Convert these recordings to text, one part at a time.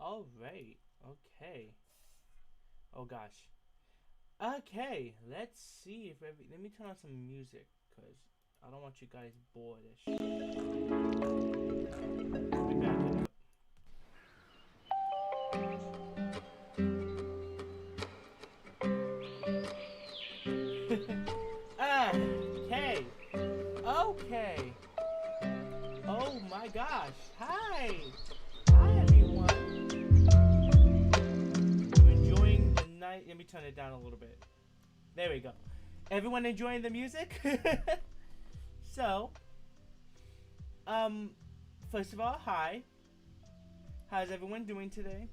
Alright. Okay. Oh gosh. Okay, let's see if let me turn on some music, because I don't want you guys bored-ish. Let me back it up. Okay. Okay. Oh my gosh. Hi. Hi everyone. I'm enjoying the night. Let me turn it down a little bit. There we go. Everyone enjoying the music? So, first of all, hi. How's everyone doing today?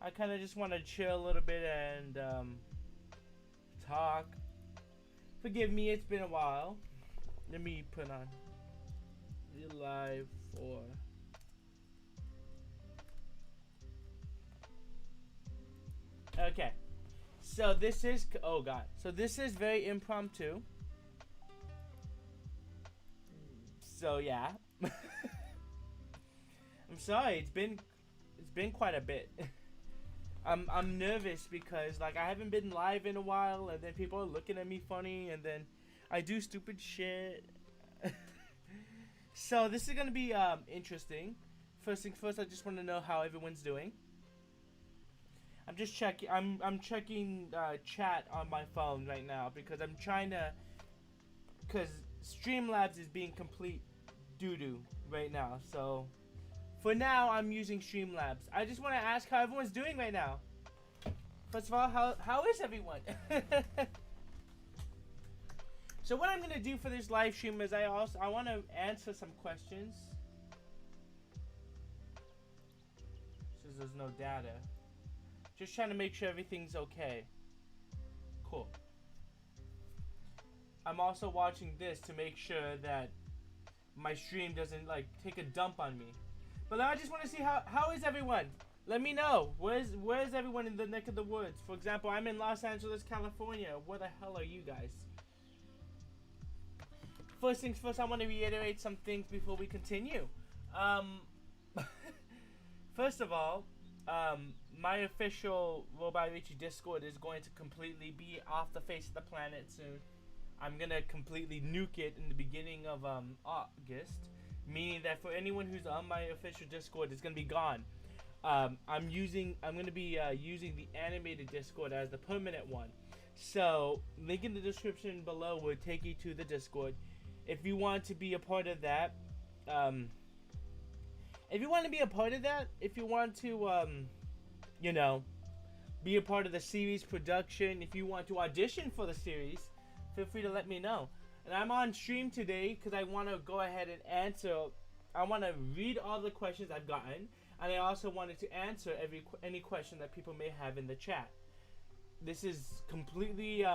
I kind of just want to chill a little bit and talk. Forgive me, it's been a while. Let me put on the live for. Okay. So this is, oh god. So this is very impromptu. So yeah. I'm sorry, it's been quite a bit. I'm nervous because like I haven't been live in a while, and then people are looking at me funny, and then I do stupid shit. So this is gonna be interesting. First things first, I just want to know how everyone's doing. I'm just checking. I'm checking chat on my phone right now because I'm trying to. Because Streamlabs is being complete doo doo right now, so. For now, I'm using Streamlabs. I just want to ask how everyone's doing right now. First of all, how is everyone? So what I'm gonna do for this live stream is I want to answer some questions. Since there's no data, just trying to make sure everything's okay. Cool. I'm also watching this to make sure that my stream doesn't like take a dump on me. But I just want to see how is everyone? Let me know. Where's everyone in the neck of the woods? For example, I'm in Los Angeles, California. Where the hell are you guys? First things first, I want to reiterate some things before we continue. First of all, my official RobotRichie Discord is going to completely be off the face of the planet soon. I'm gonna completely nuke it in the beginning of August. Meaning that for anyone who's on my official Discord, it's gonna be gone. I'm gonna be using the animated Discord as the permanent one. So, link in the description below will take you to the Discord. If you want to be a part of that, if you want to, you know, be a part of the series production, if you want to audition for the series, feel free to let me know. And I'm on stream today because I want to go ahead and answer. I want to read all the questions I've gotten, and I also wanted to answer any question that people may have in the chat. This is completely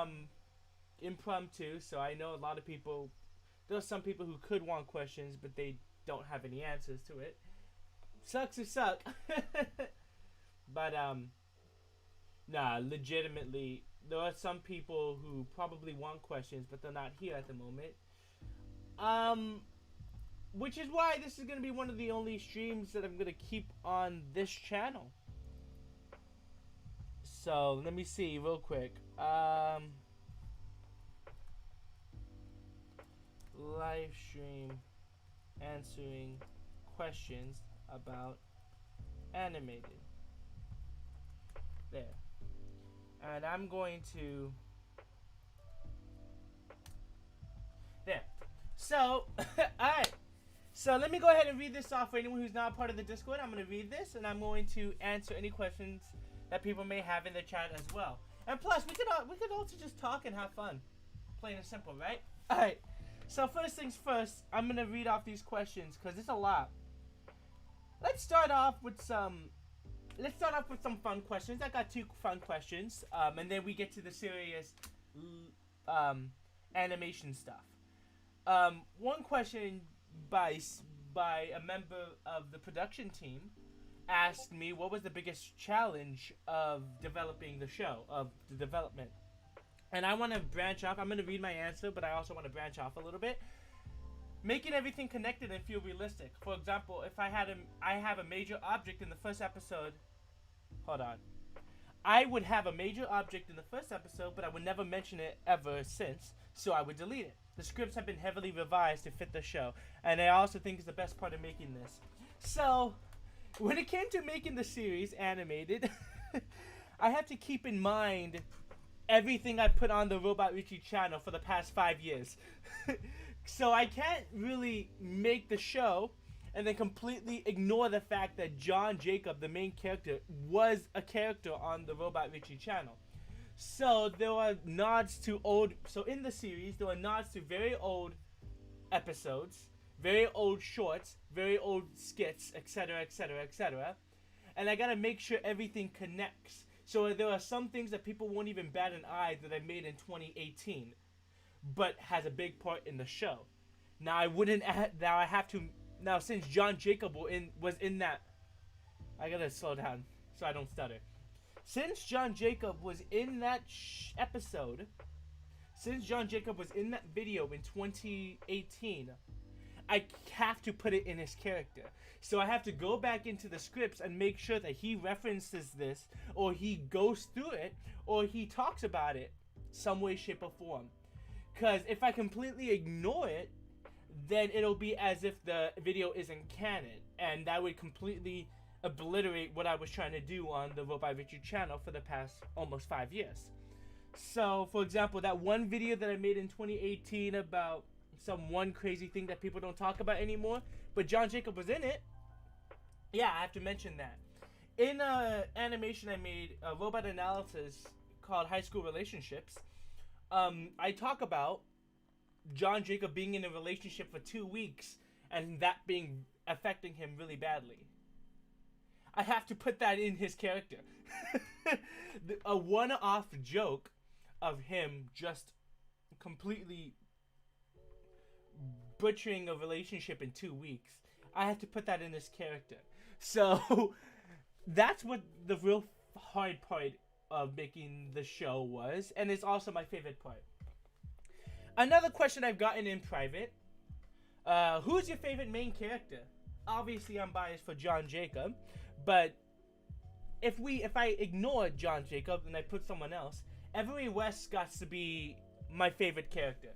impromptu, so I know a lot of people. There's some people who could want questions, but they don't have any answers to it. Sucks to suck. But nah, legitimately. There are some people who probably want questions, but they're not here at the moment. Which is why this is going to be one of the only streams that I'm going to keep on this channel. So, let me see real quick. Live stream answering questions about animated. There. And I'm going to there. So alright. So let me go ahead and read this off for anyone who's not part of the Discord. I'm going to read this and I'm going to answer any questions that people may have in the chat as well. And plus we could also just talk and have fun. Plain and simple, right? Alright. So first things first, I'm going to read off these questions because it's a lot. Let's start off with some fun questions. I got two fun questions, and then we get to the serious animation stuff. One question by a member of the production team asked me what was the biggest challenge of developing the show, of the development. And I want to branch off. I'm going to read my answer, but I also want to branch off a little bit. making everything connected and feel realistic. For example, if I have a major object in the first episode. Hold on. I would have a major object in the first episode, but I would never mention it ever since, so I would delete it. The scripts have been heavily revised to fit the show, and I also think it's the best part of making this. So, when it came to making the series animated, I had to keep in mind everything I put on the RobotRichie channel for the past 5 years. So I can't really make the show and then completely ignore the fact that John Jacob, the main character, was a character on the RobotRichie channel. So there were nods to old... So in the series, there were nods to very old episodes, very old shorts, very old skits, etc., etc., etc. And I gotta make sure everything connects. So there are some things that people won't even bat an eye that I made in 2018, but has a big part in the show. Now I wouldn't add... Now I have to... Now, since John Jacob was in that... I gotta slow down so I don't stutter. Since John Jacob was in that episode... Since John Jacob was in that video in 2018... I have to put it in his character. So I have to go back into the scripts and make sure that he references this, or he goes through it, or he talks about it some way, shape, or form. Because if I completely ignore it, then it'll be as if the video isn't canon, and that would completely obliterate what I was trying to do on the RobotRichie channel for the past almost 5 years. So, for example, that one video that I made in 2018 about some one crazy thing that people don't talk about anymore, but John Jacob was in it. Yeah, I have to mention that. In animation I made, a robot analysis called High School Relationships, I talk about John Jacob being in a relationship for 2 weeks and that being affecting him really badly. I have to put that in his character. A one-off joke of him just completely butchering a relationship in 2 weeks. I have to put that in his character. So that's what the real hard part of making the show was, and it's also my favorite part. Another question I've gotten in private, who's your favorite main character? Obviously I'm biased for John Jacob, but if I ignore John Jacob and I put someone else, Everett West got to be my favorite character.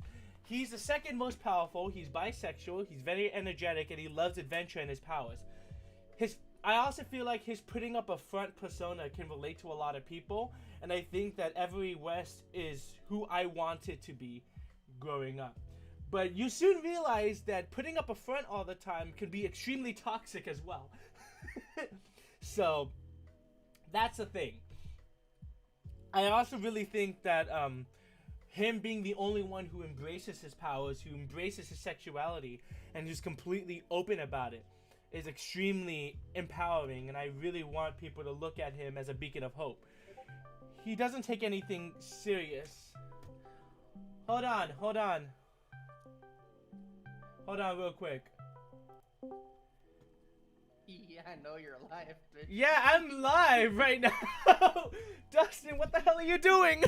He's the second most powerful, he's bisexual, he's very energetic, and he loves adventure and his powers. I also feel like his putting up a front persona can relate to a lot of people, and I think that Everett West is who I wanted to be growing up. But you soon realize that putting up a front all the time can be extremely toxic as well. So, that's the thing. I also really think that him being the only one who embraces his powers, who embraces his sexuality, and who's completely open about it, is extremely empowering, and I really want people to look at him as a beacon of hope. He doesn't take anything serious. Hold on real quick. Yeah, I know you're live, bitch. Yeah, I'm live right now. Dustin, what the hell are you doing?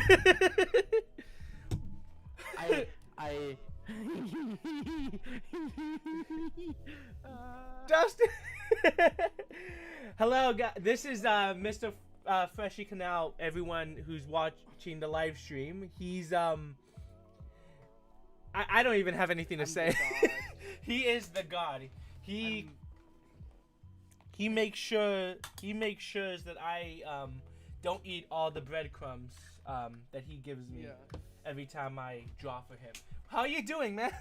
Dustin. Hello, guys. This is Mr. FreshyKanal. Everyone who's watching the live stream, he's I don't even have anything to say. He is the god. He makes sure that I don't eat all the breadcrumbs that he gives me every time I draw for him. How are you doing, man?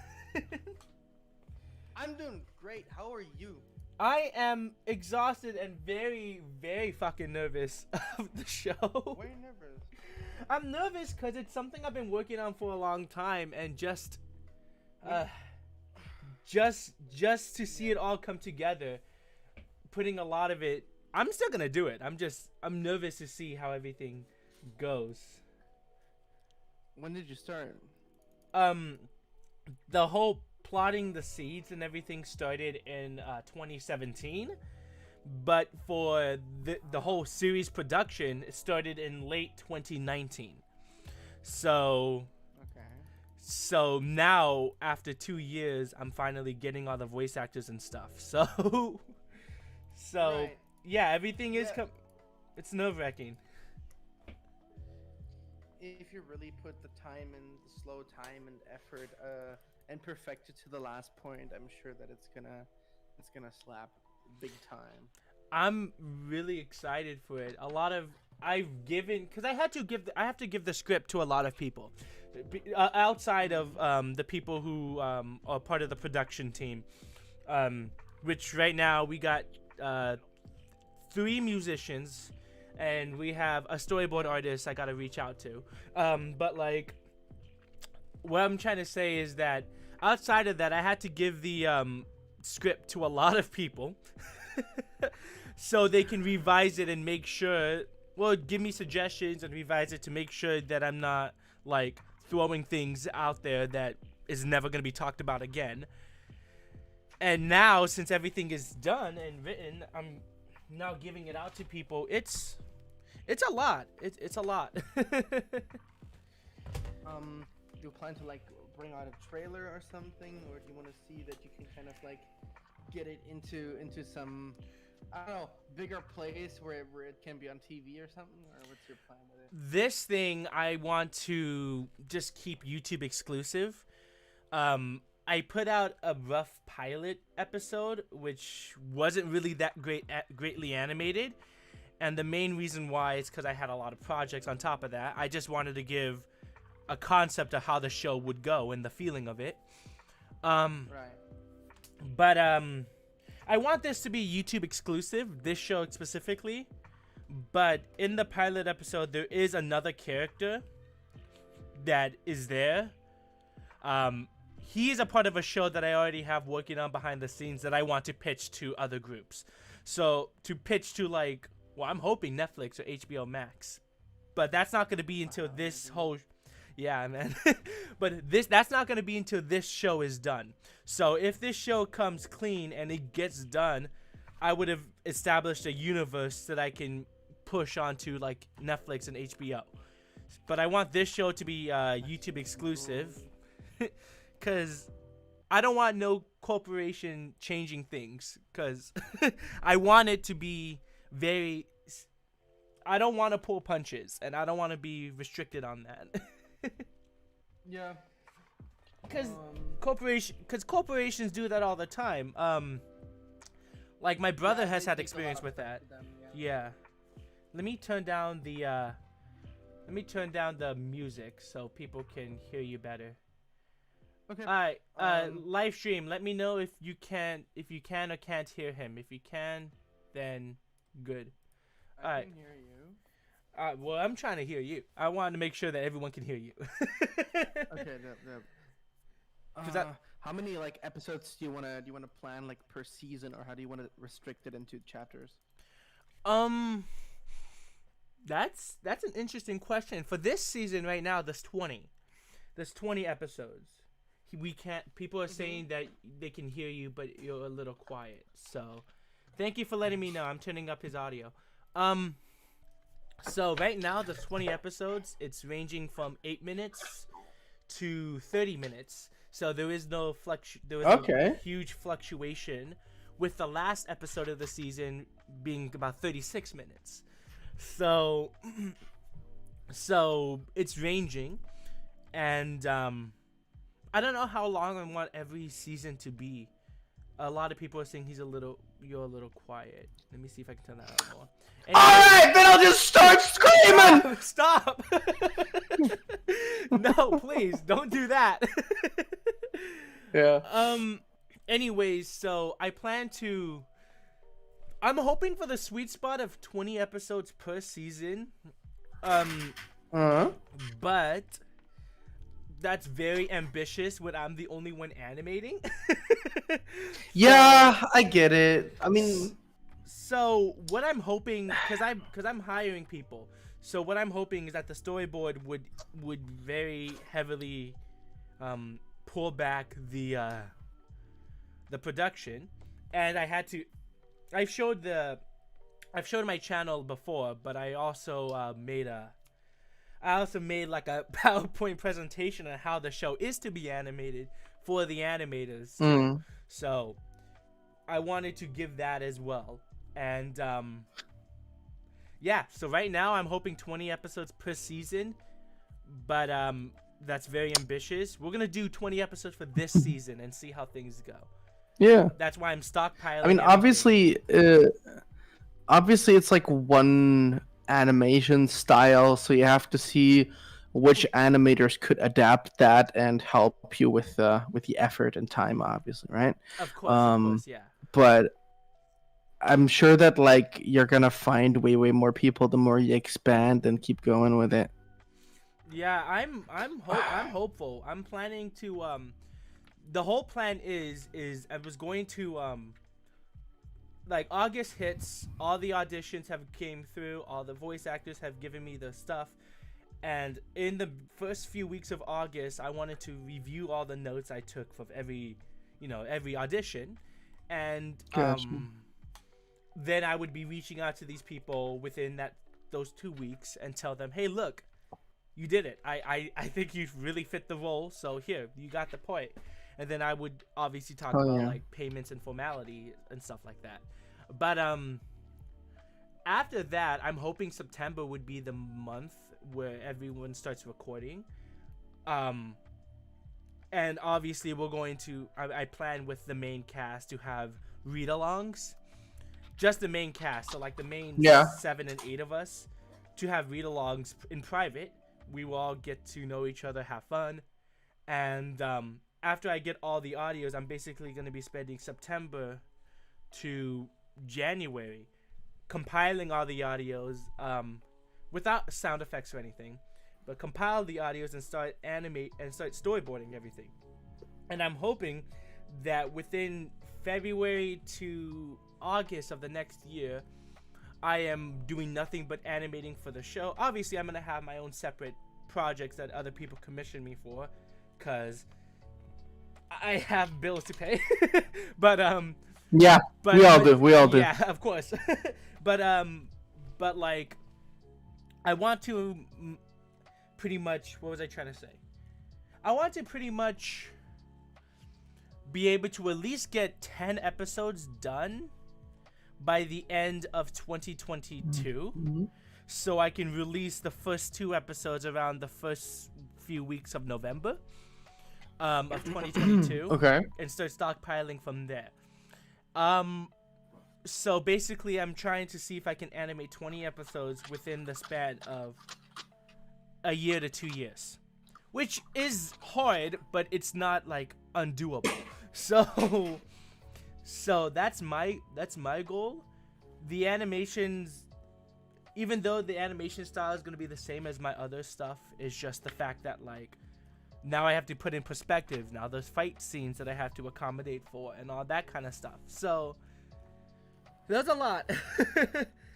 I'm doing great. How are you? I am exhausted and very, very fucking nervous of the show. Why are you nervous? I'm nervous because it's something I've been working on for a long time, and just to see it all come together, putting a lot of it. I'm still gonna do it. I'm nervous to see how everything goes. When did you start? The whole plotting the seeds and everything started in 2017, but for the whole series production, it started in late 2019. So So now, after 2 years, I'm finally getting all the voice actors and stuff. So, Right. yeah, everything is Yeah. it's nerve-wracking. If you really put the time and the slow time and effort, and perfect it to the last point, I'm sure that it's gonna slap big time. I'm really excited for it. I've given, because I have to give the script to a lot of people, outside of the people who are part of the production team, which right now we got 3 musicians, and we have a storyboard artist I gotta reach out to. But like, what I'm trying to say is that outside of that, I had to give the script to a lot of people. So they can revise it and make sure, well, give me suggestions and revise it to make sure that I'm not like throwing things out there that is never going to be talked about again. And now, since everything is done and written, I'm now giving it out to people. It's a lot. It's a lot. Do you plan to like bring out a trailer or something, or do you want to see that you can kind of like get it into some, I don't know, bigger place where it can be on TV or something, or what's your plan with it? This thing I want to just keep YouTube exclusive. I put out a rough pilot episode, which wasn't really that greatly animated, and the main reason why is because I had a lot of projects on top of that. I just wanted to give a concept of how the show would go and the feeling of it. Right. But I want this to be YouTube exclusive, this show specifically. But in the pilot episode, there is another character that is there. He is a part of a show that I already have working on behind the scenes that I want to pitch to other groups. So to pitch to, like, well, I'm hoping Netflix or HBO Max. But that's not going to be until this whole... Yeah, man. But that's not going to be until this show is done. So if this show comes clean and it gets done, I would have established a universe that I can push onto like Netflix and HBO. But I want this show to be YouTube exclusive because I don't want no corporation changing things, because I want it to be very... I don't want to pull punches, and I don't want to be restricted on that. Yeah. Because corporations do that all the time. Like my brother Yeah, has they had take a experience lot with of that. to them, Yeah. Let me turn down the music so people can hear you better. Okay. All right. Live stream. Let me know if you can or can't hear him. If you can, then good. I Alright. can hear you. Well, I'm trying to hear you. I wanted to make sure that everyone can hear you. Okay. Because how many like episodes do you wanna plan like per season, or how do you wanna restrict it into chapters? That's an interesting question. For this season right now, there's 20 episodes. People are saying that they can hear you, but you're a little quiet. So, thank you for letting me know. I'm turning up his audio. So right now there's 20 episodes. It's ranging from 8 minutes to 30 minutes. So there is no a huge fluctuation, with the last episode of the season being about 36 minutes. So it's ranging, and I don't know how long I want every season to be. A lot of people are saying you're a little quiet. Let me see if I can turn that up more. Anyway, Alright, then I'll just start screaming! Stop! No, please, don't do that. Yeah. Anyways, so I'm hoping for the sweet spot of 20 episodes per season. But that's very ambitious when I'm the only one animating. Yeah, I get it. I mean, so what I'm hoping, because I'm hiring people, so what I'm hoping is that the storyboard would very heavily pull back the production, and I've showed my channel before, but I also I also made like a PowerPoint presentation on how the show is to be animated for the animators too. So I wanted to give that as well. And yeah, so right now I'm hoping 20 episodes per season, but that's very ambitious. We're gonna do 20 episodes for this season and see how things go. Yeah. That's why I'm stockpiling. I mean, obviously it's like one animation style, so you have to see which animators could adapt that and help you with the effort and time, obviously, right? Of course, yeah. But I'm sure that like you're gonna find way more people the more you expand and keep going with it. Yeah, I'm hopeful. I'm planning to the whole plan is I was going to like August hits, all the auditions have came through, all the voice actors have given me the stuff, and in the first few weeks of August I wanted to review all the notes I took for every audition, and then I would be reaching out to these people within those 2 weeks and tell them, hey, look, you did it. I think you really fit the role, so here, you got the point. And then I would obviously talk about like payments and formality and stuff like that. But after that, I'm hoping September would be the month where everyone starts recording. And obviously we're going to, I plan with the main cast to have read-alongs. Just the main cast, so like the main 7 and 8 of us, to have read-alongs in private. We will all get to know each other, have fun, and after I get all the audios, I'm basically going to be spending September to January compiling all the audios without sound effects or anything, but compile the audios and start storyboarding everything. And I'm hoping that within February to August of the next year, I am doing nothing but animating for the show. Obviously, I'm going to have my own separate projects that other people commission me for, because I have bills to pay. but we all do. Yeah, of course. but like, I want to pretty much, what was I trying to say? I want to pretty much be able to at least get 10 episodes done by the end of 2022, so I can release the first 2 episodes around the first few weeks of November of 2022. Okay. And start stockpiling from there. So basically I'm trying to see if I can animate 20 episodes within the span of a year to 2 years, which is hard, but it's not like undoable. So that's my goal. The animations, even though the animation style is going to be the same as my other stuff, is just the fact that like now I have to put in perspective. Now there's fight scenes that I have to accommodate for and all that kind of stuff. So there's a lot.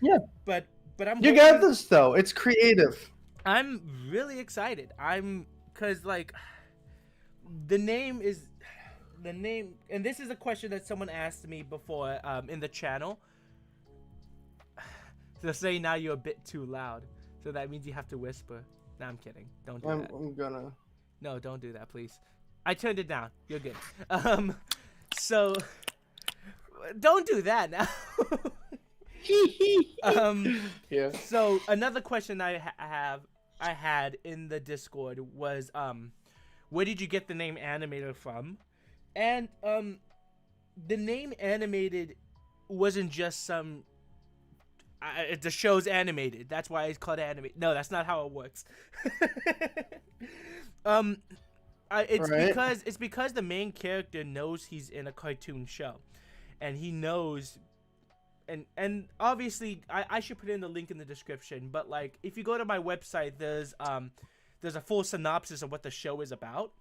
Yeah. But I'm You got this though. It's creative. I'm really excited. Cause like the name, and this is a question that someone asked me before in the channel. So say now you're a bit too loud, so that means you have to whisper. No, I'm kidding. Don't do that. I'm gonna. No, don't do that, please. I turned it down. You're good. So don't do that now. Yeah. So another question I had in the Discord was where did you get the name Animator from? And the name Animated wasn't just some the show's animated, that's why it's called Animated. No, that's not how it works. It's because the main character knows he's in a cartoon show, and he knows, and obviously I should put in the link in the description, but like if you go to my website, there's a full synopsis of what the show is about.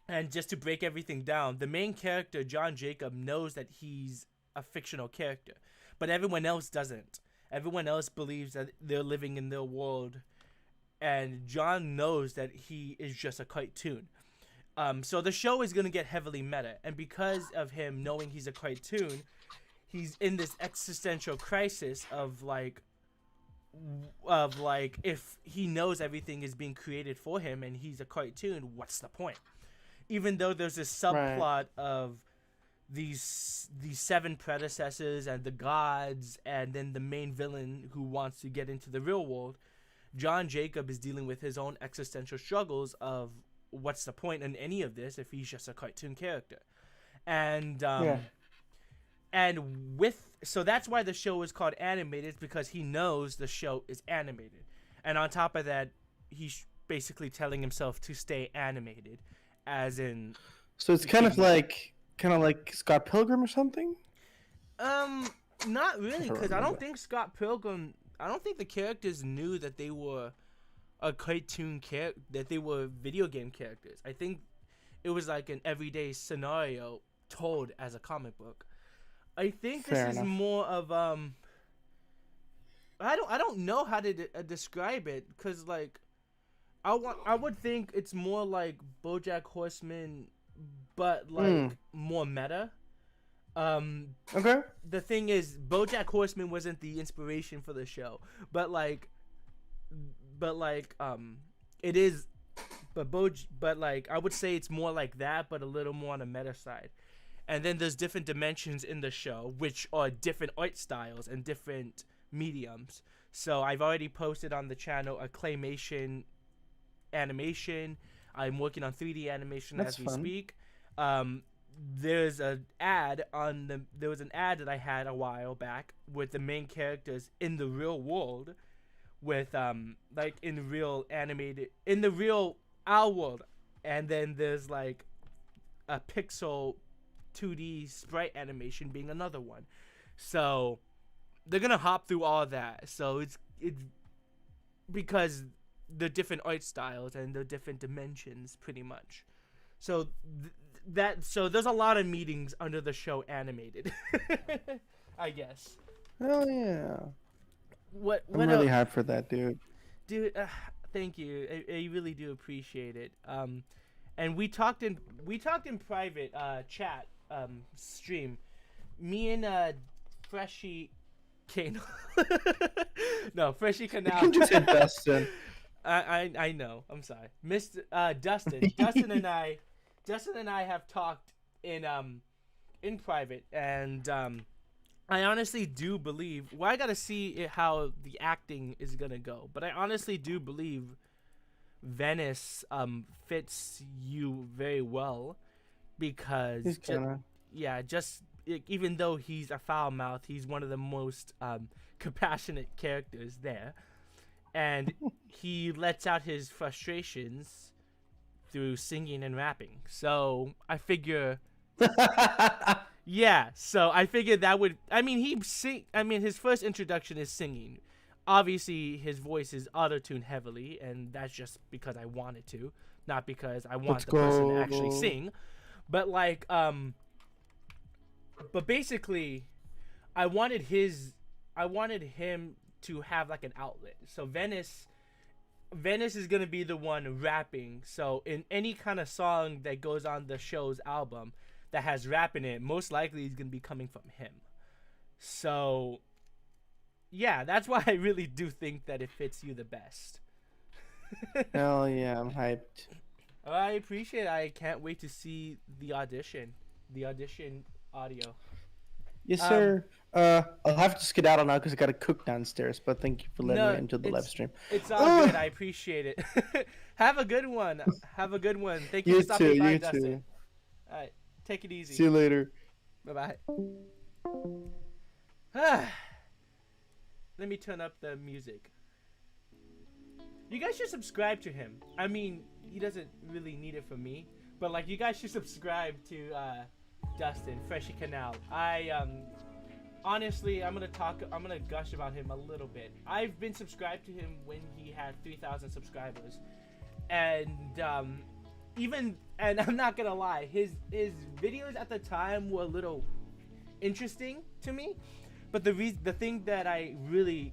And just to break everything down, the main character, John Jacob, knows that he's a fictional character, but everyone else doesn't. Everyone else believes that they're living in their world, and John knows that he is just a cartoon. So the show is going to get heavily meta, and because of him knowing he's a cartoon, he's in this existential crisis of like, of like, if he knows everything is being created for him and he's a cartoon, what's the point? Even though there's this subplot of these 7 predecessors and the gods, and then the main villain who wants to get into the real world, John Jacob is dealing with his own existential struggles of what's the point in any of this if he's just a cartoon character. And so that's why the show is called animated, because he knows the show is animated. And on top of that, he's basically telling himself to stay animated, as in. So it's kind of like Scott Pilgrim or something. Not really, because I don't think Scott Pilgrim. I don't think the characters knew that they were a cartoon that they were video game characters. I think it was like an everyday scenario told as a comic book. I think this is more of I don't know how to describe it, because like I would think it's more like BoJack Horseman, but like more meta. Okay. The thing is, BoJack Horseman wasn't the inspiration for the show, but it is. But like I would say it's more like that, but a little more on the meta side. And then there's different dimensions in the show, which are different art styles and different mediums. So I've already posted on the channel a claymation animation. I'm working on 3D animation as we speak. There was an ad that I had a while back with the main characters in the real world, with like in the real our world, and then there's like a pixel 2D sprite animation being another one. So they're gonna hop through all that. So it's because the different art styles and the different dimensions, pretty much. So so there's a lot of meetings under the show animated. I guess. Hell yeah. I'm really hyped for that, dude. Dude, thank you. I really do appreciate it. And we talked in private chat stream. Me and FreshyKanal. No, FreshyKanal. You can just say Dustin. I know. I'm sorry, Mr. Dustin. Dustin and I have talked in private, and I honestly do believe. Well, I gotta see how the acting is gonna go, but I honestly do believe Venice fits you very well, because even though he's a foul mouth, he's one of the most compassionate characters there, and he lets out his frustrations through singing and rapping. So I figure so I figured that would, his first introduction is singing. Obviously his voice is auto-tuned heavily, and that's just because I wanted to, not because I want person to actually sing. But like but basically I wanted him to have like an outlet. So Venice is gonna be the one rapping. So in any kind of song that goes on the show's album that has rap in it, most likely is gonna be coming from him. So yeah, that's why I really do think that it fits you the best. Hell yeah, I'm hyped. I appreciate it. I can't wait to see the audition audio. Yes, sir. I'll have to skedaddle now because I got to cook downstairs. But thank you for letting me into the live stream. It's all good. I appreciate it. Have a good one. Thank you for stopping by, Dustin. Too. All right, take it easy. See you later. Bye bye. Let me turn up the music. You guys should subscribe to him. I mean, he doesn't really need it from me, but like, you guys should subscribe to Dustin, FreshyKanal. Honestly, I'm gonna gush about him a little bit. I've been subscribed to him when he had 3,000 subscribers, and I'm not gonna lie, his videos at the time were a little interesting to me, but the thing that I really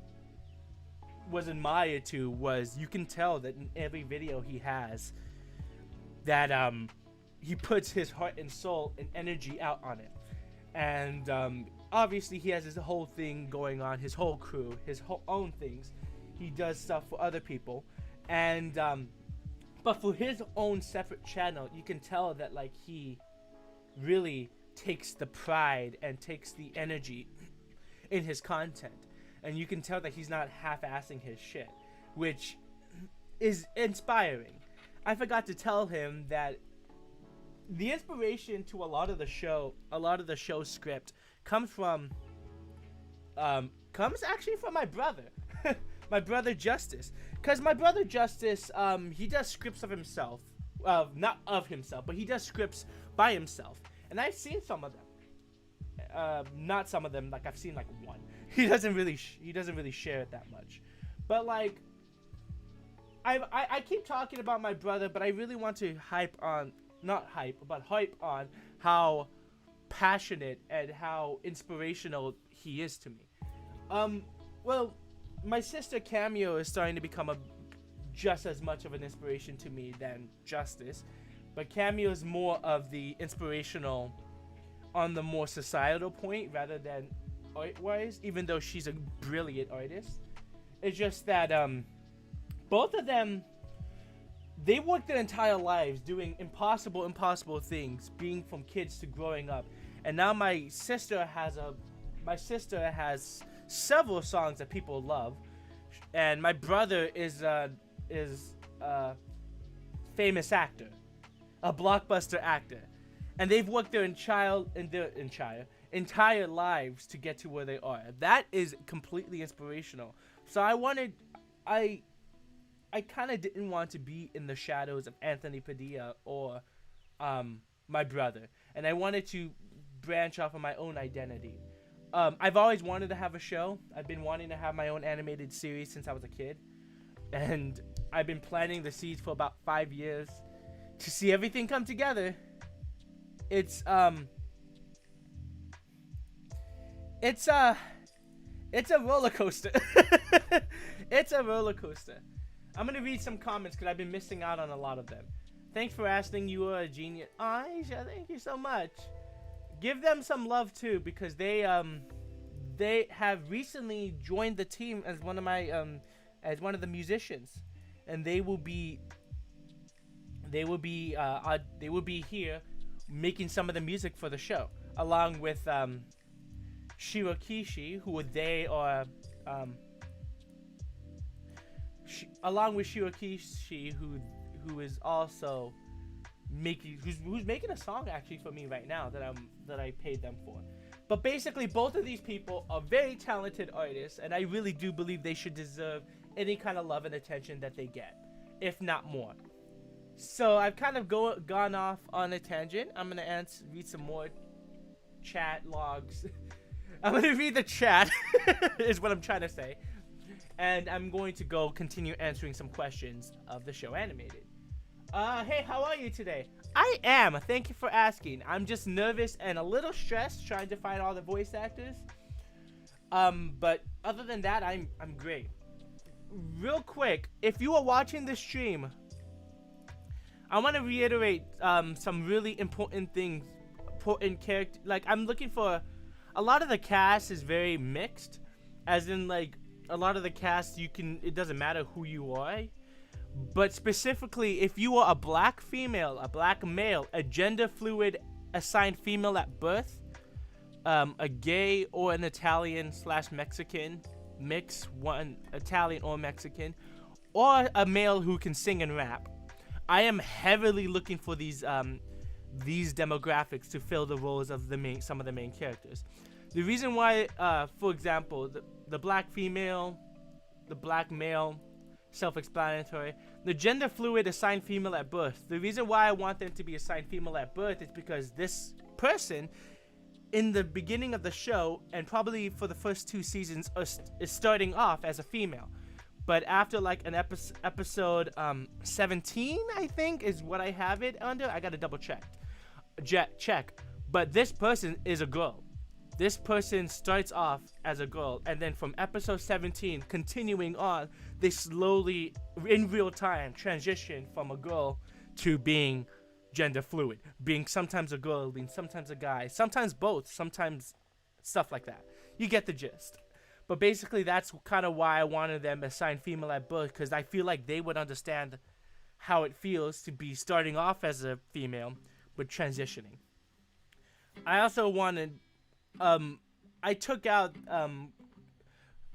was admired to was, you can tell that in every video he has that he puts his heart and soul and energy out on it. And obviously he has his whole thing going on, his whole crew, his whole own things. he does stuff for other people, and but for his own separate channel, you can tell that like he really takes the pride and takes the energy in his content, and you can tell that he's not half-assing his shit, which is inspiring. I forgot to tell him that the inspiration to a lot of the show script comes actually from my brother. My brother Justice, because my brother Justice, he does scripts of himself, not of himself, but he does scripts by himself, and I've seen some of them. Not some of them, like I've seen like one. He doesn't really share it that much, but like I keep talking about my brother, but I really want to hype on how passionate and how inspirational he is to me. Well, my sister Cameo is starting to become just as much of an inspiration to me than Justice, but Cameo is more of the inspirational on the more societal point rather than art-wise, even though she's a brilliant artist. It's just that both of them, they worked their entire lives doing impossible things, being from kids to growing up, and now my sister has several songs that people love, and my brother is a famous actor, a blockbuster actor, and they've worked their entire lives to get to where they are. That is completely inspirational. So I kind of didn't want to be in the shadows of Anthony Padilla or my brother, and I wanted to branch off of my own identity. I've always wanted to have a show. I've been wanting to have my own animated series since I was a kid, and I've been planting the seeds for about 5 years to see everything come together. It's a roller coaster. It's a roller coaster. I'm gonna read some comments because I've been missing out on a lot of them. Thanks for asking. You are a genius. Aisha, thank you so much. Give them some love too, because they have recently joined the team as one of the musicians, and they will be here making some of the music for the show, along with Shirakishi, who is also who's making a song actually for me right now that I paid them for. But basically, both of these people are very talented artists, and I really do believe they should deserve any kind of love and attention that they get, if not more. So I've kind of gone off on a tangent. I'm gonna read some more chat logs. I'm gonna read the chat is what I'm trying to say, and I'm going to continue answering some questions of the show Animated. Hey, how are you today? I am. Thank you for asking. I'm just nervous and a little stressed trying to find all the voice actors. But other than that, I'm great. Real quick, if you are watching this stream, I want to reiterate some really important things, important character. Like, I'm looking for a lot of the cast is very mixed, as in like a lot of the cast it doesn't matter who you are. But specifically, if you are a black female, a black male, a gender fluid assigned female at birth, a gay or an Italian/Mexican mix, one Italian or Mexican, or a male who can sing and rap, I am heavily looking for these demographics to fill the roles of some of the main characters. The reason why, for example, the black female, the black male, self-explanatory. The gender fluid assigned female at birth. The reason why I want them to be assigned female at birth is because this person, in the beginning of the show, and probably for the first 2 seasons, is starting off as a female. But after like an episode 17, I think, is what I have it under. I gotta double check. But this person is a girl. This person starts off as a girl, and then from episode 17, continuing on, they slowly, in real time, transition from a girl to being gender fluid. Being sometimes a girl, being sometimes a guy, sometimes both, sometimes stuff like that. You get the gist. But basically, that's kind of why I wanted them assigned female at birth, because I feel like they would understand how it feels to be starting off as a female but transitioning. I also wanted, I took out,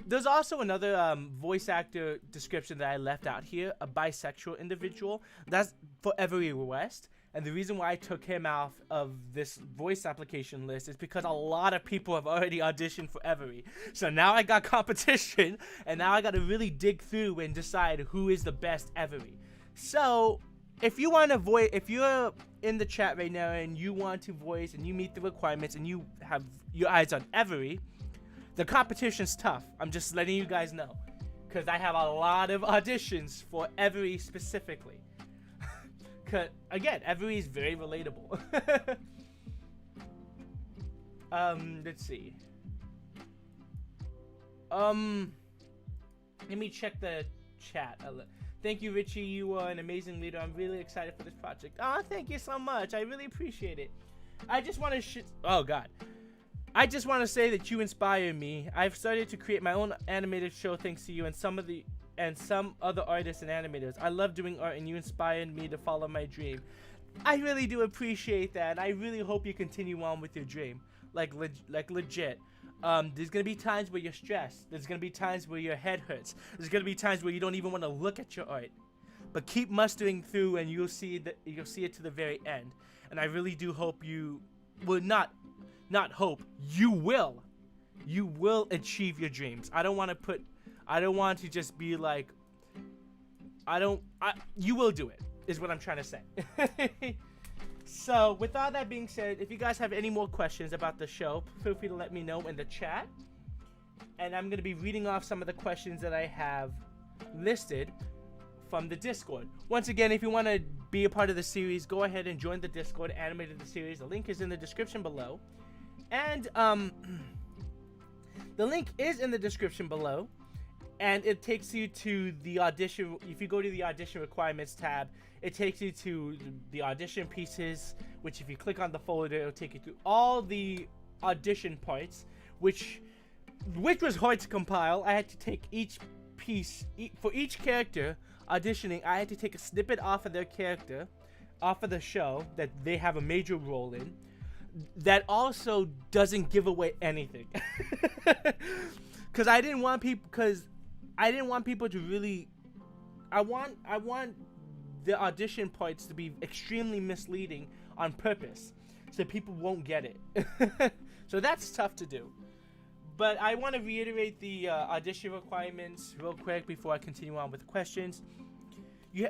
there's also another voice actor description that I left out here, a bisexual individual. That's for Every West. And the reason why I took him out of this voice application list is because a lot of people have already auditioned for Every. So now I got competition, and now I got to really dig through and decide who is the best Every. So if you want to voice, if you're in the chat right now and you want to voice and you meet the requirements and you have your eyes on Every, the competition's tough. I'm just letting you guys know, because I have a lot of auditions for Every specifically. Cause again, Every is very relatable. Let's see. Let me check the chat. Thank you, Richie. You are an amazing leader. I'm really excited for this project. Oh, thank you so much. I really appreciate it. I just want to oh God. I just want to say that you inspire me. I've started to create my own animated show thanks to you and some other artists and animators. I love doing art, and you inspired me to follow my dream. I really do appreciate that. I really hope you continue on with your dream. Like legit. There's gonna be times where you're stressed. There's gonna be times where your head hurts. There's gonna be times where you don't even want to look at your art. But keep mustering through, and you'll see it to the very end. And I really do hope you will not hope. You will achieve your dreams. I don't want to just be like, you will do it, is what I'm trying to say. So, with all that being said, if you guys have any more questions about the show, feel free to let me know in the chat. And I'm going to be reading off some of the questions that I have listed from the Discord. Once again, if you want to be a part of the series, go ahead and join the Discord, Animated the Series. The link is in the description below. And, the link is in the description below. And it takes you to the audition. If you go to the audition requirements tab, it takes you to the audition pieces, which if you click on the folder, it'll take you through all the audition parts, which was hard to compile. I had to take each piece, for each character auditioning, I had to take a snippet off of their character, off of the show that they have a major role in, that also doesn't give away anything. Because I didn't want people to really, I want the audition parts to be extremely misleading on purpose, so people won't get it. So that's tough to do. But I want to reiterate the audition requirements real quick before I continue on with the questions.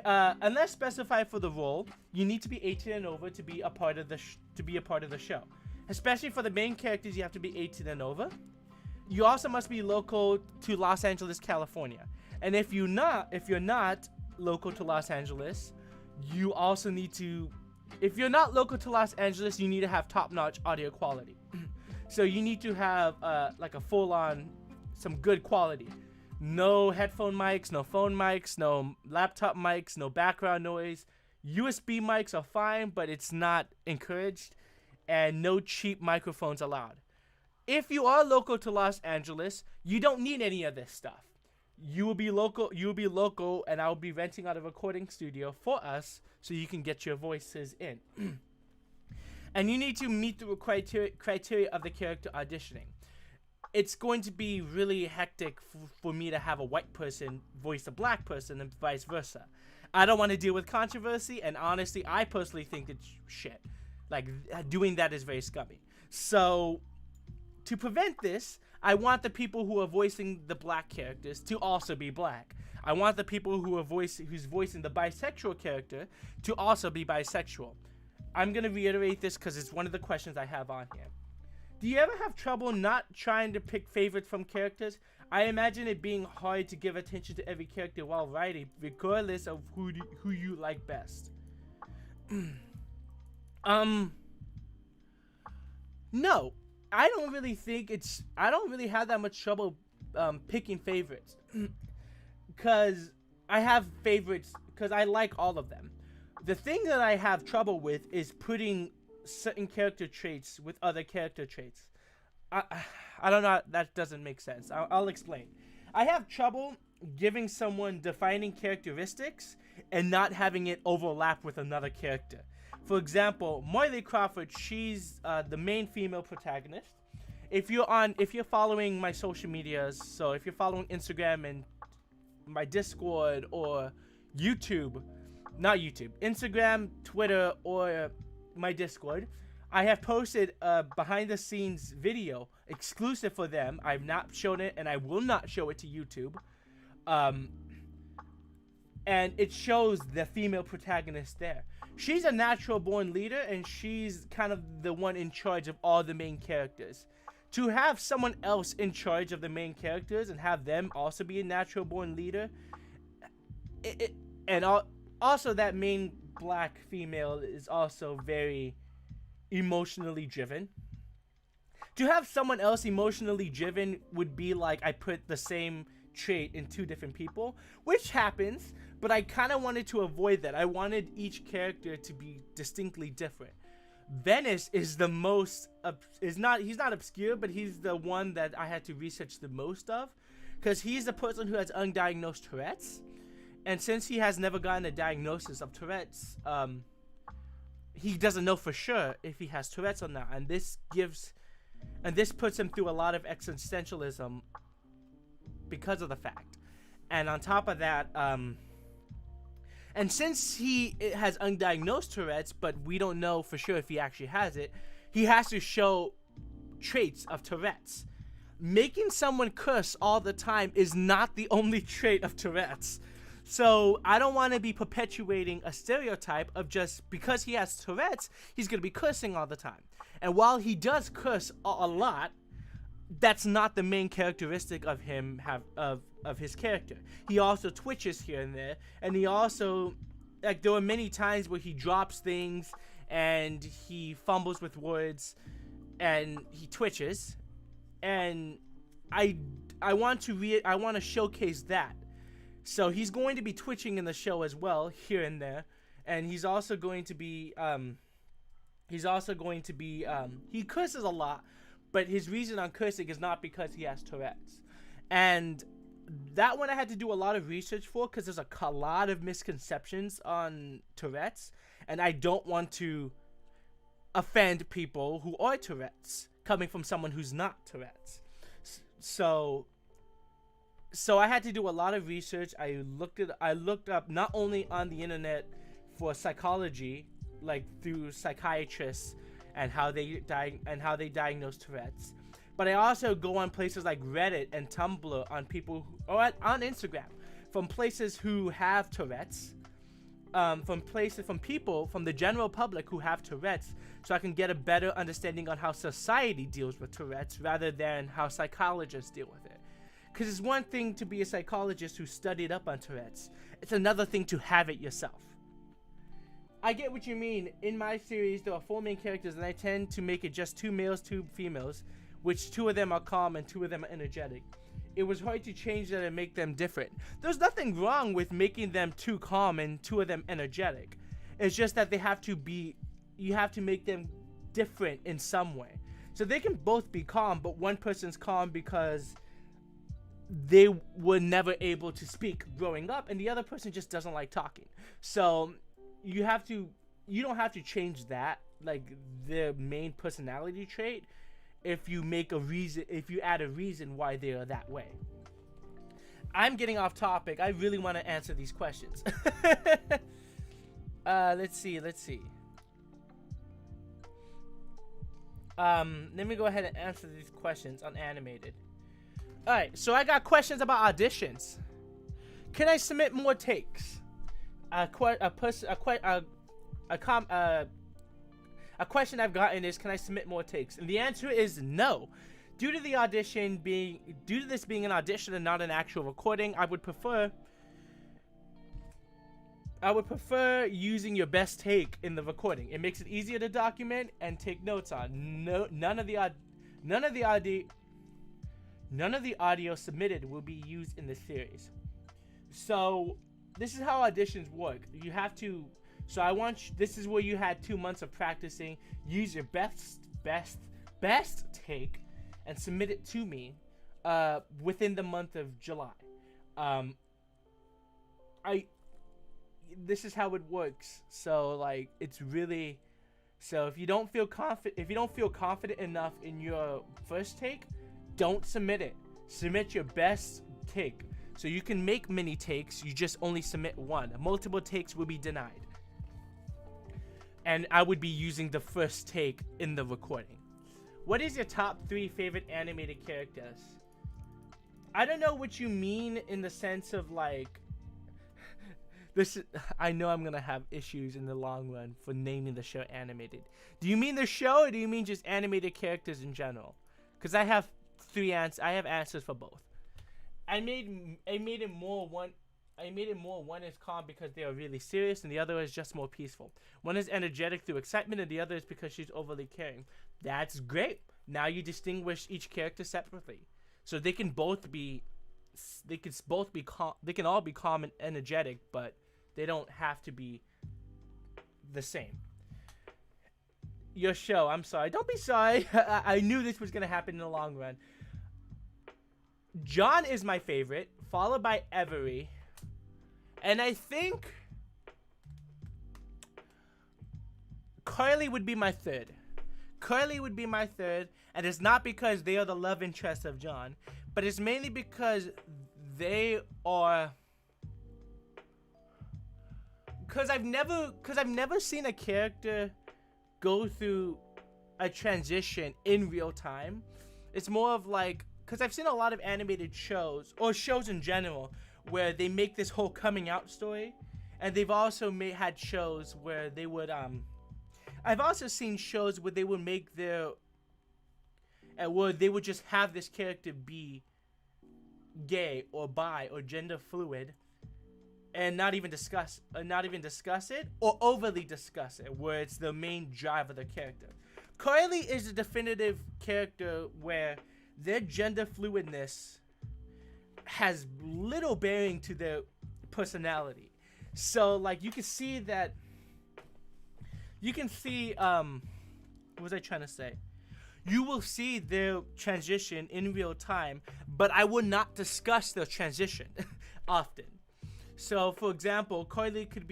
Unless specified for the role, you need to be 18 and over to be a part of the show. Especially for the main characters, you have to be 18 and over. You also must be local to Los Angeles, California. And if you're not local to Los Angeles, you also need to, if you're not local to Los Angeles, you need to have top-notch audio quality. So you need to have like a full-on, some good quality. No headphone mics, no phone mics, no laptop mics, no background noise. USB mics are fine, but it's not encouraged. And no cheap microphones allowed. If you are local to Los Angeles, you don't need any of this stuff. You will be local, and I will be renting out a recording studio for us so you can get your voices in. And you need to meet the criteria of the character auditioning. It's going to be really hectic for me to have a white person voice a black person and vice versa. I don't want to deal with controversy, and honestly, I personally think it's shit. Like, doing that is very scummy. So, to prevent this, I want the people who are voicing the black characters to also be black. I want the people who's voicing the bisexual character to also be bisexual. I'm going to reiterate this because it's one of the questions I have on here. Do you ever have trouble not trying to pick favorites from characters? I imagine it being hard to give attention to every character while writing, regardless of who you like best. No. I don't really have that much trouble picking favorites. Because I have favorites, because I like all of them. The thing that I have trouble with is putting certain character traits with other character traits. I, I don't know. That doesn't make sense. I'll explain. I have trouble giving someone defining characteristics and not having it overlap with another character. For example, Marley Crawford, she's the main female protagonist. If you're following my social medias, so if you're following Instagram and my Discord or YouTube, not YouTube, Instagram, Twitter, or my Discord, I have posted a behind the scenes video exclusive for them. I've not shown it and I will not show it to YouTube. And it shows the female protagonist there. She's a natural born leader and she's kind of the one in charge of all the main characters. To have someone else in charge of the main characters and have them also be a natural born leader, also that main black female is also very emotionally driven. To have someone else emotionally driven would be like I put the same trait in two different people, which happens, but I kind of wanted to avoid that. I wanted each character to be distinctly different. Venice is the most he's not obscure, but he's the one that I had to research the most of, because he's the person who has undiagnosed Tourette's, and since he has never gotten a diagnosis of Tourette's, he doesn't know for sure if he has Tourette's or not, and this puts him through a lot of existentialism because of the fact. And on top of that, and since he has undiagnosed Tourette's, but we don't know for sure if he actually has it, he has to show traits of Tourette's. Making someone curse all the time is not the only trait of Tourette's. So I don't want to be perpetuating a stereotype of just because he has Tourette's, he's going to be cursing all the time. And while he does curse a lot, that's not the main characteristic of him of his character. He also twitches here and there, and he also, like, there are many times where he drops things and he fumbles with words and he twitches, and I want to showcase that. So he's going to be twitching in the show as well here and there, and he's also going to be he curses a lot. But his reason on cursing is not because he has Tourette's. And that one I had to do a lot of research for, because there's a lot of misconceptions on Tourette's. And I don't want to offend people who are Tourette's, coming from someone who's not Tourette's. So I had to do a lot of research. I looked up not only on the internet for psychology, like through psychiatrists, and how they diagnose Tourette's, but I also go on places like Reddit and Tumblr on on Instagram, from places who have Tourette's, from people from the general public who have Tourette's, so I can get a better understanding on how society deals with Tourette's rather than how psychologists deal with it. Because it's one thing to be a psychologist who studied up on Tourette's; it's another thing to have it yourself. I get what you mean. In my series, there are 4 main characters, and I tend to make it just 2 males, 2 females, which 2 of them are calm and 2 of them are energetic. It was hard to change that and make them different. There's nothing wrong with making them 2 calm and 2 of them energetic. It's just that you have to make them different in some way. So they can both be calm, but one person's calm because they were never able to speak growing up, and the other person just doesn't like talking. So you don't have to change that, like their main personality trait, if you add a reason why they are that way. I'm getting off topic. I really want to answer these questions. Let's see. Let me go ahead and answer these questions on animated. Alright, so I got questions about auditions. Can I submit more takes? A question I've gotten is, can I submit more takes? And the answer is no. Due to this being an audition and not an actual recording, I would prefer using your best take in the recording. It makes it easier to document and take notes on. None of the audio submitted will be used in the series. So this is how auditions work. You have to. This is where you had 2 months of practicing. Use your best take, and submit it to me within the month of July. This is how it works. So like it's really, so if you don't feel confident enough in your first take, don't submit it. Submit your best take. So you can make many takes, you just only submit one. Multiple takes will be denied. And I would be using the first take in the recording. What is your top 3 favorite animated characters? I don't know what you mean in the sense of like, I know I'm gonna have issues in the long run for naming the show animated. Do you mean the show, or do you mean just animated characters in general? Because I have answers for both. I made it more one is calm because they are really serious, and the other is just more peaceful. One is energetic through excitement, and the other is because she's overly caring. That's great. Now you distinguish each character separately, so they can all be calm and energetic, but they don't have to be the same. Your show, I'm sorry. Don't be sorry. I knew this was gonna happen in the long run. John is my favorite, followed by Every. And I think Carly would be my third. And it's not because they are the love interest of John, but it's mainly because they are. Because I've never seen a character go through a transition in real time. It's more of like, because I've seen a lot of animated shows, or shows in general, where they make this whole coming out story, and they've also had shows where they would I've also seen shows where they would make where they would just have this character be gay or bi or gender fluid, and not even discuss it, or overly discuss it, where it's the main drive of the character. Carly is a definitive character where their gender fluidness has little bearing to their personality. So like you can see what was I trying to say? You will see their transition in real time, but I will not discuss their transition often. So for example, Carly could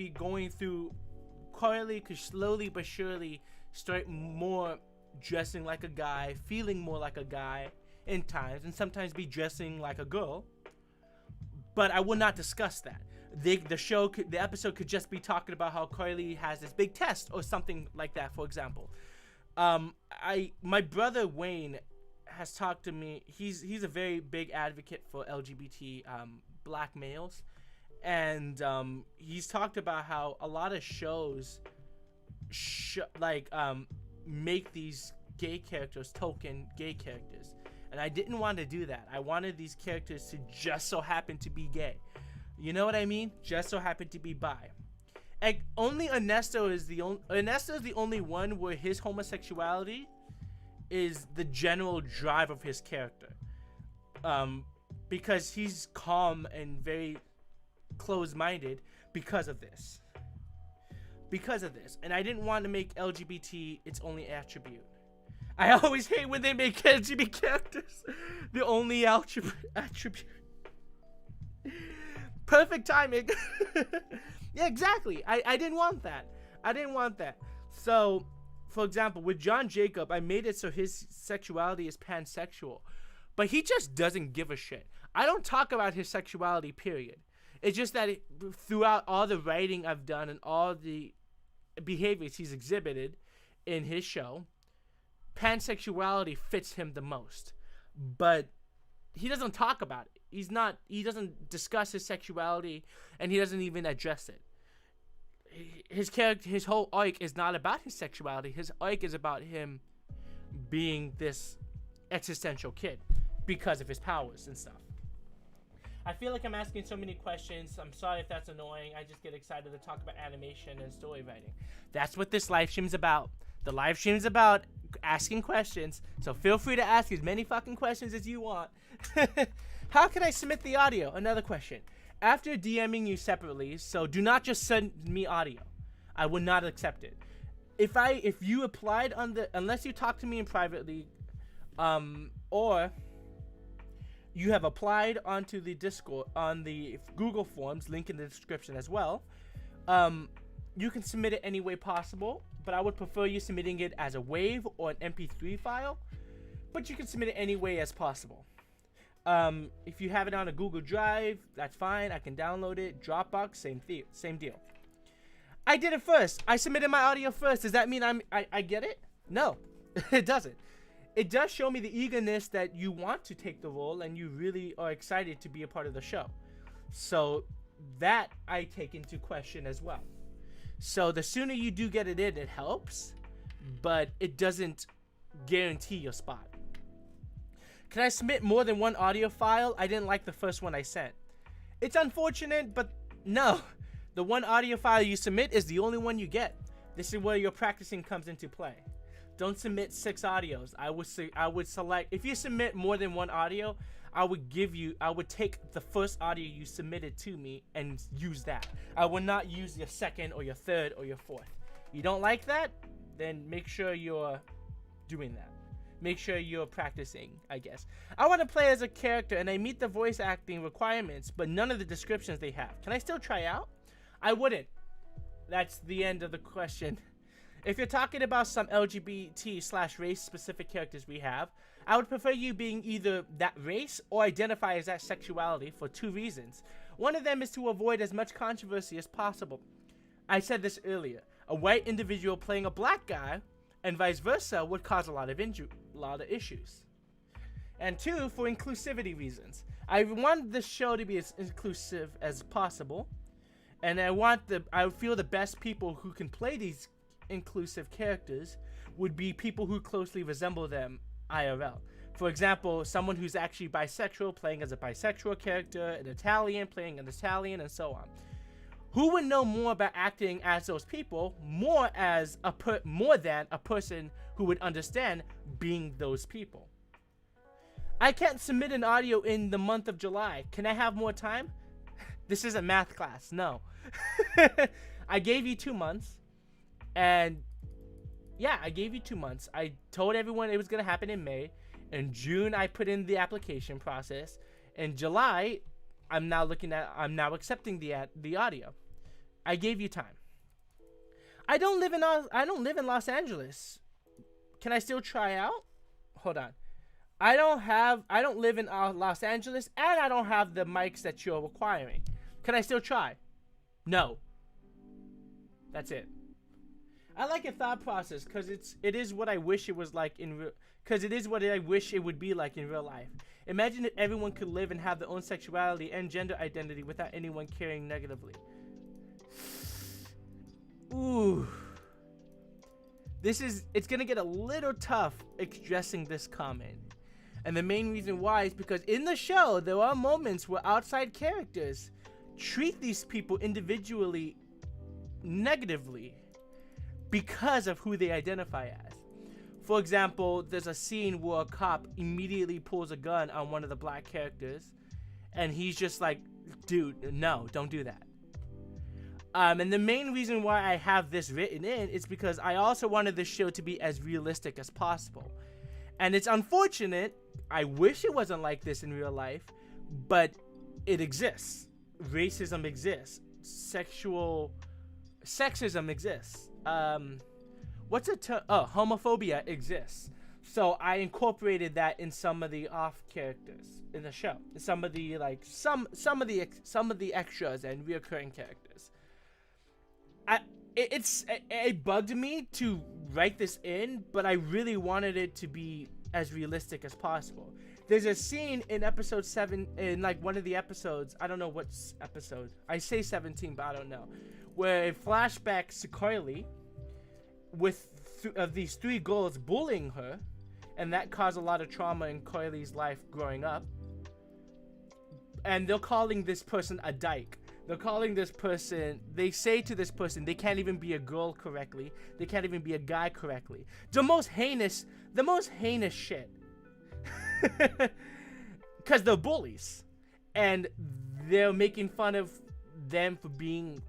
slowly but surely start more dressing like a guy, feeling more like a guy in times, and sometimes be dressing like a girl. But I will not discuss that. The episode could just be talking about how Carly has this big test or something like that, for example. My brother Wayne has talked to me. He's a very big advocate for LGBT black males, and he's talked about how a lot of shows make these gay characters token gay characters. And I didn't want to do that. I wanted these characters to just so happen to be gay. You know what I mean? Just so happen to be bi. And only Ernesto is the only one where his homosexuality is the general drive of his character. Because he's calm and very closed-minded because of this. And I didn't want to make LGBT its only attribute. I always hate when they make LGBT characters the only attribute. Perfect timing. Yeah, exactly. I didn't want that. So, for example, with John Jacob, I made it so his sexuality is pansexual. But he just doesn't give a shit. I don't talk about his sexuality, period. It's just that throughout all the writing I've done and all the behaviors he's exhibited in his show, pansexuality fits him the most. But he doesn't talk about it. He doesn't discuss his sexuality, and he doesn't even address it. His whole arc is not about his sexuality. His arc is about him being this existential kid because of his powers and stuff. I feel like I'm asking so many questions. I'm sorry if that's annoying. I just get excited to talk about animation and story writing. That's what this live stream is about. The live stream is about asking questions, so feel free to ask as many fucking questions as you want. How can I submit the audio? Another question. After DMing you separately, so do not just send me audio. I would not accept it. If you applied unless you talk to me in privately, or you have applied onto the Discord on the Google Forms, link in the description as well. You can submit it any way possible, but I would prefer you submitting it as a WAV or an MP3 file, but you can submit it any way as possible. If you have it on a Google Drive, that's fine. I can download it. Dropbox, same deal. I did it first. I submitted my audio first. Does that mean I get it? No, it doesn't. It does show me the eagerness that you want to take the role and you really are excited to be a part of the show. So that I take into question as well. So the sooner you do get it in, it helps, but it doesn't guarantee your spot. Can I submit more than one audio file? I didn't like the first one I sent. It's unfortunate, but no. The one audio file you submit is the only one you get. This is where your practicing comes into play. Don't submit 6 audios. I would select, if you submit more than one audio, I would take the first audio you submitted to me and use that. I would not use your second or your third or your fourth. You don't like that? Then make sure you're doing that. Make sure you're practicing, I guess. I want to play as a character and I meet the voice acting requirements, but none of the descriptions they have. Can I still try out? I wouldn't. That's the end of the question. If you're talking about some LGBT/race specific characters we have, I would prefer you being either that race or identify as that sexuality for 2 reasons. One of them is to avoid as much controversy as possible. I said this earlier. A white individual playing a black guy and vice versa would cause a lot of issues. And 2, for inclusivity reasons. I want the show to be as inclusive as possible, and I feel the best people who can play these inclusive characters would be people who closely resemble them IRL. For example, someone who's actually bisexual playing as a bisexual character, an Italian playing an Italian, and so on. Who would know more about acting as those people more than a person who would understand being those people? I can't submit an audio in the month of July. Can I have more time? This isn't math class. No. I gave you 2 months. And yeah, I gave you 2 months. I told everyone it was going to happen in May. In June, I put in the application process. In July, I'm now accepting the audio. I gave you time. I don't live in Los Angeles. Can I still try out? Hold on. I don't live in Los Angeles, and I don't have the mics that you're requiring. Can I still try? No. That's it. I like your thought process because it is what I wish it was like because it is what I wish it would be like in real life. Imagine if everyone could live and have their own sexuality and gender identity without anyone caring negatively. Ooh. It's gonna get a little tough addressing this comment. And the main reason why is because in the show, there are moments where outside characters treat these people individually negatively because of who they identify as. For example, there's a scene where a cop immediately pulls a gun on one of the black characters, and he's just like, dude, no, don't do that. And the main reason why I have this written in is because I also wanted this show to be as realistic as possible. And it's unfortunate, I wish it wasn't like this in real life, but it exists. Racism exists. Sexism exists. Homophobia exists. So I incorporated that in some of the off characters in the show. Some of the extras and reoccurring characters. It bugged me to write this in, but I really wanted it to be as realistic as possible. There's a scene in episode 7, in like one of the episodes, I don't know what episode, I say 17, but I don't know, where it flashbacks to Carly with these 3 girls bullying her, and that caused a lot of trauma in Carly's life growing up. And they're calling this person a dyke. They're calling this person, they say to this person, they can't even be a girl correctly. They can't even be a guy correctly. The most heinous shit. Because they're bullies. And they're making fun of them for being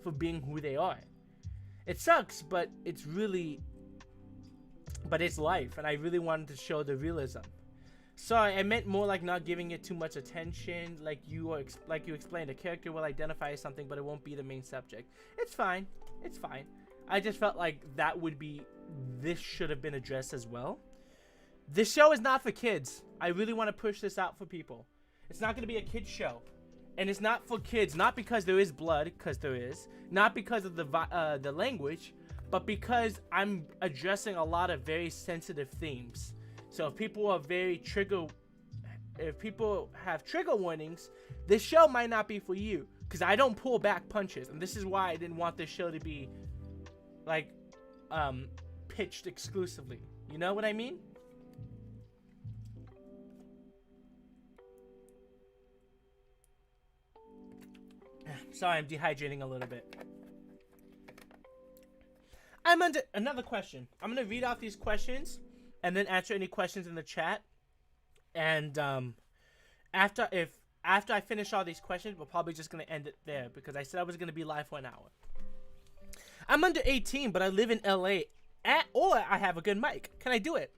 who they are. It sucks, but it's really but it's life, and I really wanted to show the realism. Sorry, I meant more like not giving it too much attention. Like you explained, a character will identify as something, but it won't be the main subject. It's fine. It's fine. I just felt like this should have been addressed as well. This show is not for kids. I really want to push this out for people. It's not going to be a kids show. And it's not for kids, not because there is blood, because there is. Not because of the language, but because I'm addressing a lot of very sensitive themes. So if people have trigger warnings, this show might not be for you. Because I don't pull back punches. And this is why I didn't want this show to be, like, pitched exclusively. You know what I mean? Sorry, I'm dehydrating a little bit. I'm under another question. I'm gonna read off these questions and then answer any questions in the chat. And after I finish all these questions, we're probably just gonna end it there because I said I was gonna be live for an hour. I'm under 18, but I live in LA, or I have a good mic. Can I do it?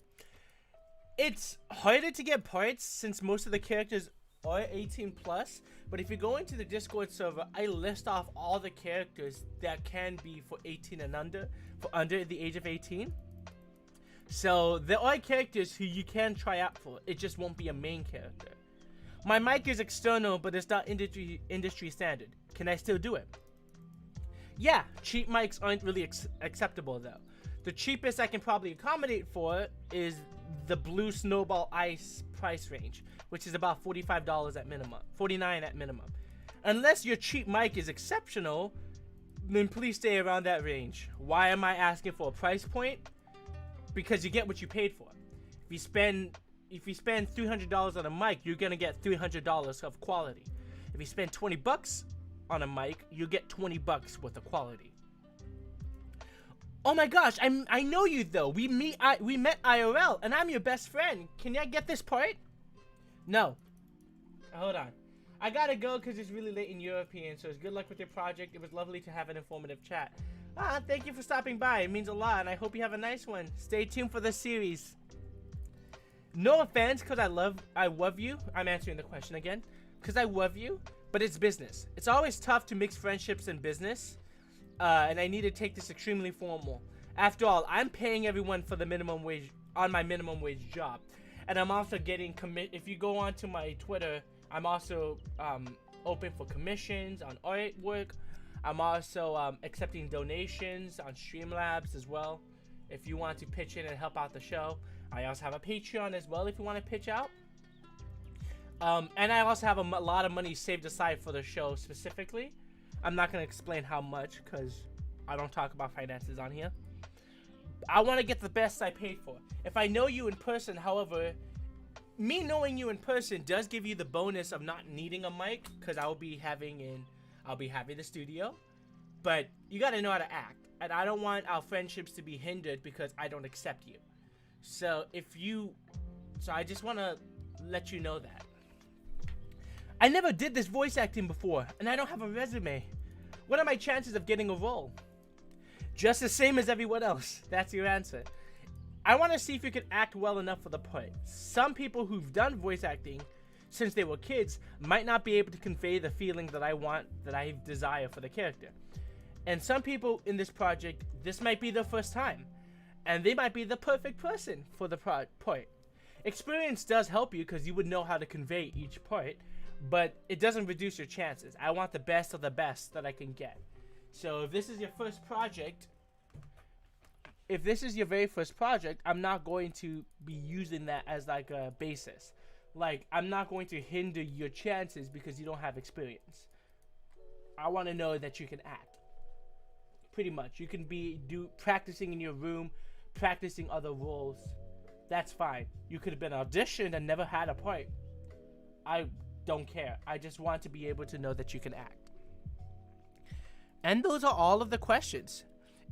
It's harder to get parts since most of the characters are 18 plus, but if you go into the Discord server, I list off all the characters that can be for 18 and under, for under the age of 18. So there are characters who you can try out for, it just won't be a main character. My mic is external, but it's not industry standard. Can I still do it? Yeah, cheap mics aren't really acceptable though. The cheapest I can probably accommodate for is the Blue Snowball Ice price range, which is about $45 at minimum, $49 at minimum. Unless your cheap mic is exceptional, then please stay around that range. Why am I asking for a price point? Because you get what you paid for. If you spend $300 on a mic, you're gonna get $300 of quality. If you spend 20 bucks on a mic, you get 20 bucks worth of quality. Oh my gosh, I know you though. We met IRL, and I'm your best friend. Can I get this part? No. Hold on. I gotta go because it's really late in European, so it's good luck with your project. It was lovely to have an informative chat. Thank you for stopping by. It means a lot, and I hope you have a nice one. Stay tuned for the series. No offense, because I love you. I'm answering the question again. Because I love you, but it's business. It's always tough to mix friendships and business, and I need to take this extremely formal. After all, I'm paying everyone for the minimum wage on my minimum wage job. And I'm also getting if you go onto my Twitter, I'm also open for commissions on artwork. I'm also accepting donations on Streamlabs as well, if you want to pitch in and help out the show. I also have a Patreon as well if you want to pitch out. And I also have a lot of money saved aside for the show specifically. I'm not going to explain how much because I don't talk about finances on here. I want to get the best I paid for. If I know you in person, however, me knowing you in person does give you the bonus of not needing a mic because I'll be having the studio. But you got to know how to act. And I don't want our friendships to be hindered because I don't accept you. So I just want to let you know that. I never did this voice acting before, and I don't have a resume. What are my chances of getting a role? Just the same as everyone else. That's your answer. I want to see if you can act well enough for the part. Some people who've done voice acting since they were kids might not be able to convey the feeling that I desire for the character. And some people in this project, this might be their first time, and they might be the perfect person for the part. Experience does help you because you would know how to convey each part, but it doesn't reduce your chances. I want the best of the best that I can get. So if this is your first project, if this is your very first project, I'm not going to be using that as like a basis. Like, I'm not going to hinder your chances because you don't have experience. I want to know that you can act. Pretty much. You can be practicing in your room, practicing other roles. That's fine. You could have been auditioned and never had a part. I don't care. I just want to be able to know that you can act. And those are all of the questions.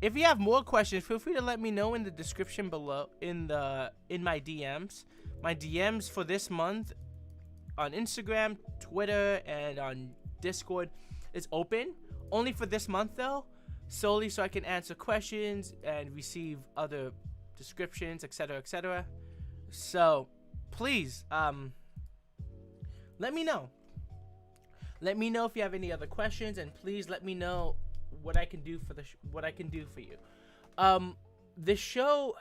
If you have more questions, feel free to let me know in the description below, in my DMs. My DMs for this month on Instagram, Twitter, and on Discord is open. Only for this month though, solely so I can answer questions and receive other descriptions, etc., etc. So please, let me know. Let me know if you have any other questions, and please let me know what I can do for what I can do for you. The show,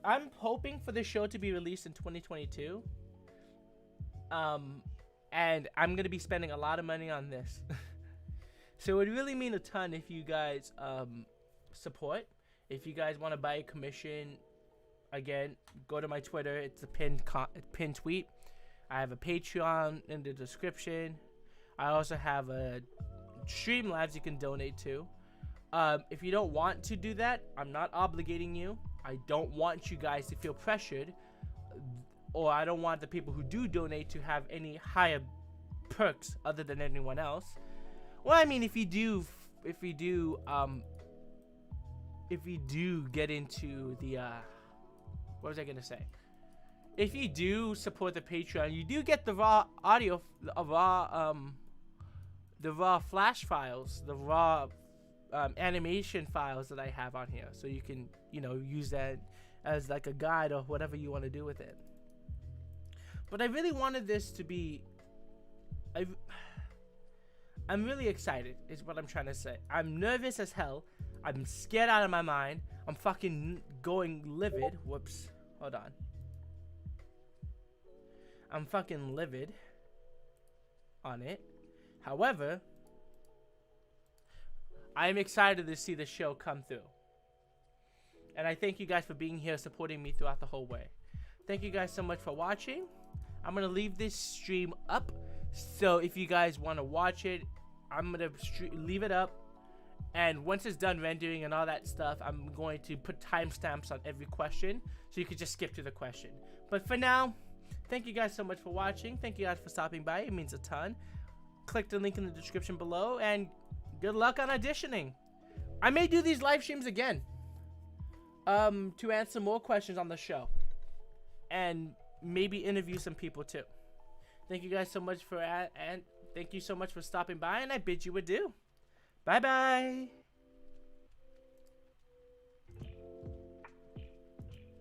I'm hoping for the show to be released in 2022. And I'm gonna be spending a lot of money on this. So it would really mean a ton if you guys support. If you guys want to buy a commission, again, go to my Twitter. It's a pinned tweet. I have a Patreon in the description. I also have a Streamlabs you can donate to. If you don't want to do that, I'm not obligating you. I don't want you guys to feel pressured, or I don't want the people who do donate to have any higher perks other than anyone else. Well, I mean, if you do get into the what was I gonna say? If you do support the Patreon, you do get the raw audio, the raw flash files, the raw animation files that I have on here, so you can, use that as like a guide or whatever you want to do with it. But I really wanted this to be, I'm really excited is what I'm trying to say. I'm nervous as hell. I'm scared out of my mind. I'm fucking going livid. Whoops. Hold on. I'm fucking livid on it. However, I'm excited to see the show come through. And I thank you guys for being here, supporting me throughout the whole way. Thank you guys so much for watching. I'm going to leave this stream up. So if you guys want to watch it, I'm going to leave it up. And once it's done rendering and all that stuff, I'm going to put timestamps on every question, so you can just skip to the question. But for now, thank you guys so much for watching. Thank you guys for stopping by. It means a ton. Click the link in the description below, and good luck on auditioning. I may do these live streams again to answer more questions on the show, and maybe interview some people too. Thank you guys so much for stopping by, and I bid you adieu. Bye bye.